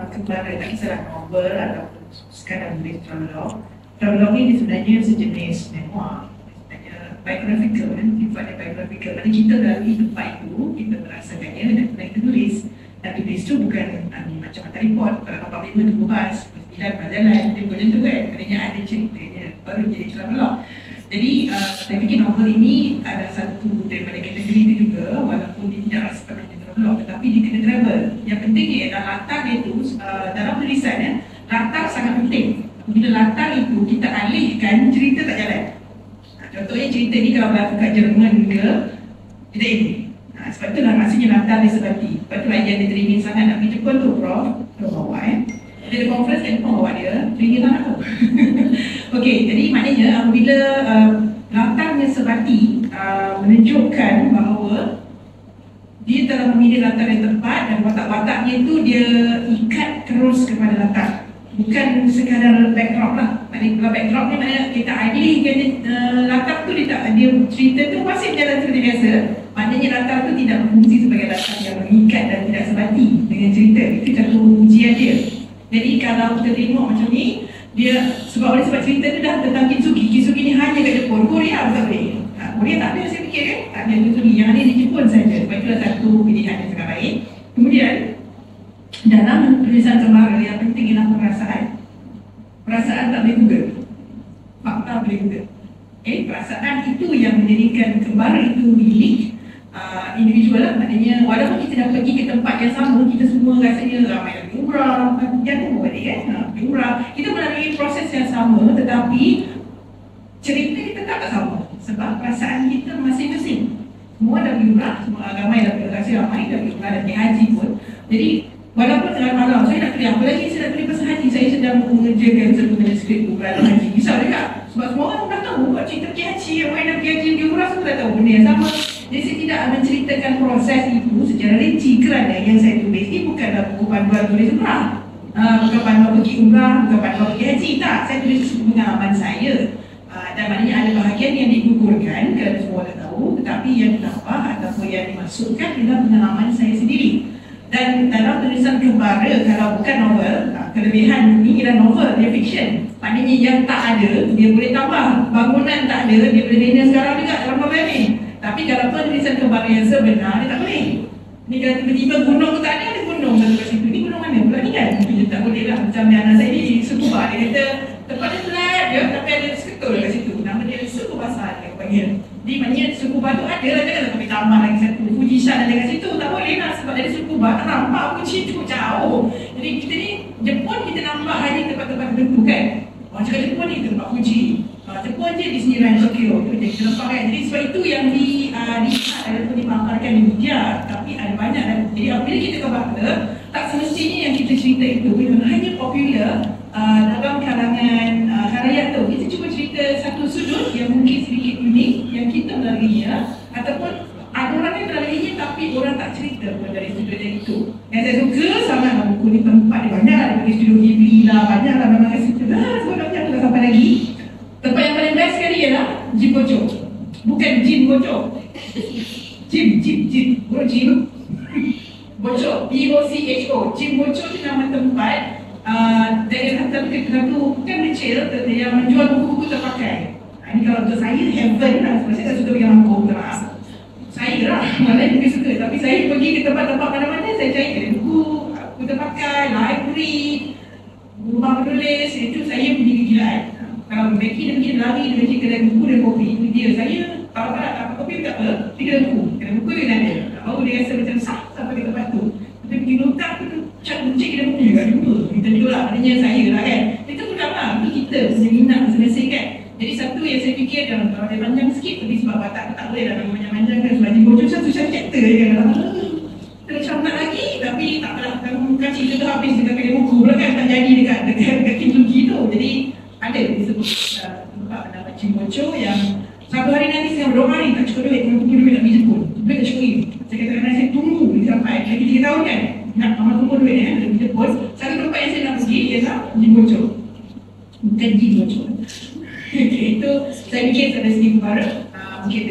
kepada tak kisahlah novel ataupun sekadar menulis travelog. Travelog ni sebenarnya sejenis memoir, sebenarnya biographical kan, sifatnya biographical. Maksudnya kita melalui tempat itu, kita merasakannya dan kita tulis. Dan tulis tu bukan macam mata report, kalau bapak lima tu bahas, sembilan berjalan, dia macam tu kan, maknanya ada ceritanya, baru jadi travelog. Jadi saya fikir novel ini ada satu daripada kategori itu juga, walaupun dia tidak rasa sepenuhnya travelog, tetapi dia kena travel. Yang penting ialah latar dia itu, dalam tulisan ya, latar sangat penting. Bila latar itu kita alihkan, cerita tak jalan. Contohnya cerita ni kalau berlaku kat Jerman ke, kita ini. Sebab itulah maksudnya latar dia sebati. Sebab itulah yang dia teringin sangat nak pergi Jepun tu, Prof. Bawa dia ada conference kan, bawa dia, teringin sangat tu. Okey, jadi maknanya apabila latarnya sebati, menunjukkan bahawa dia telah memilih latar yang tepat dan watak-wataknya itu dia ikat terus kepada latar. Bukan sekadar backdrop lah. Maknanya kalau backdrop ni maknanya kita alihkan latar tu, dia cerita tu masih berjalan seperti biasa. Maknanya latar tu tidak berfungsi sebagai latar yang mengikat dan tidak sebati dengan cerita. Itu satu ujian dia. Jadi kalau kita tengok macam ni, dia sebab cerita tu dah tentang Kitsugi. Kitsugi ni hanya kat Jepun. Korea tak boleh. Korea tak ada, saya fikir kan. Tak ada Kitsugi. Yang ada di Jepun saja. Sebab itulah satu pilihan yang sangat baik. Kemudian dalam tulisan cemara yang penting ialah perasaan. Perasaan tak boleh Google. Fakta boleh Google. Perasaan itu yang menjadikan cemara itu milik individual lah. Maknanya walaupun kita dah pergi ke tempat yang sama, kita semua rasanya ramai lagi umrah, jangan balik kan, umrah. Kita melalui proses yang sama, tetapi cerita kita tak sama. Sebab perasaan kita masing-masing. Semua dah umrah, semua ramai dah pergi, ramai dah umrah dan haji pun. Jadi walaupun tengah malam, saya nak tulis apa lagi, saya nak tulis pasal haji, saya sedang mengerjakan satu manuskrip umrah dan haji. Risau juga. Sebab semua orang dah tahu buat cerita pergi haji, yang main nak pergi haji, pergi umrah, semua dah tahu benda yang sama. Jadi saya tidak menceritakan proses itu secara rinci kerana yang saya tulis ini bukanlah buku panduan tulis umrah. Bukan panduan pergi umrah, bukan panduan pergi haji, tak. Saya tulis pengalaman saya. Dan maknanya ada bahagian yang digugurkan kerana semua dah tahu, tetapi yang ditambah ataupun yang dimasukkan adalah pengalaman saya sendiri. Dan dalam tulisan kembara, kalau bukan novel, kelebihan ini ialah novel, dia fiction. Maknanya yang tak ada, dia boleh tambah. Bangunan tak ada, dia boleh bina sekarang juga dalam novel ni. Tapi kalau tulisan kembara yang sebenar, dia tak boleh. Ni kalau tiba-tiba gunung tu tak ada gunung satu kat situ. Ni gunung mana pula ni kan? Dia tak boleh lah. Macam anak saya ni, Sukuba. Dia kata, tempat dia flat je, tapi ada seketul kat situ. Nama dia Sukuba Sahar, dia panggil. Jadi maknanya Sukuba tu ada lah, janganlah kami tambah lagi satu. Fujishan ada kat situ, tak boleh lah. Sebab dari Sukuba tak nampak Fuji tu jauh. Jadi kita ni, Jepun kita nampak hanya tempat-tempat tertentu kan. Orang cakap Jepun ni tempat Fuji. Jepun je Disneyland Tokyo. Itu jadi nampak kan. Jadi sebab itu yang dilihat ataupun dipaparkan di media. Tapi ada banyak dan jadi apabila kita kembali, tak semestinya yang kita cerita itu hanya popular dalam kalangan khalayak tu. Kita cuba cerita satu sudut yang mungkin sedikit unik yang kita melaluinya, ataupun ada orang yang melaluinya tapi orang tak cerita pun dari sudut yang itu. Yang saya suka sangatlah buku ni, tempat dia banyak lah, dari studio Ghibli lah, banyak lah memang kat situ lah, sebenarnya aku tak sampai lagi. Tempat yang paling best sekali ialah Jim Bocho. Bukan Jim Bocho, Jim bukan Jim Bocho, B-O-C-H-O. Jim Bocho tu nama tempat daerah satu bukan kecil, yang menjual buku-buku terpakai. Ini kalau untuk saya heaven lah, sebab saya tak suka pergi Lampung, minta maaf. Saya lah, mana yang suka. Tapi saya pergi ke tempat-tempat mana-mana, saya cari buku terpakai, library, rumah penulis, itu saya pergi kegilaan. Kalau Becky dia pergi lari, dia pergi kedai buku dan kopi, itu dia. Saya kalau tak dapat kopi tak apa, pergi kedai buku. Kedai buku dia ada. Baru dia rasa macam sah sampai ke tempat tu. Kita pergi lutang tu, cak kunci kedai buku juga jumpa. Kita duduk lah, maknanya saya lah kan. Itu pun lah, itu kita punya minat masing-masing kan. Jadi satu yang saya fikir, kalau dia panjang sikit, tapi sebab watak tak boleh lah panjang-panjang kan. Sebab dia bocor satu chapter je kan. Kita macam nak lagi, tapi tak apalah. Kalau kaci kita tu habis dekat kedai buku pula kan, tak jadi dekat Kintugi tu. Jadi ada disebut tempat nama Jim Bocho yang satu hari nanti saya berdoa ni tak cukup duit, kalau duit nak pergi Jepun, duit tak cukup. Saya katakan saya tunggu sampai lagi 3 tahun kan, nak kumpul duit ni nak pergi Jepun. Satu tempat yang saya nak pergi ialah Jim Bocho, bukan Jim Bocho. Itu saya fikir dari segi kembara, mungkin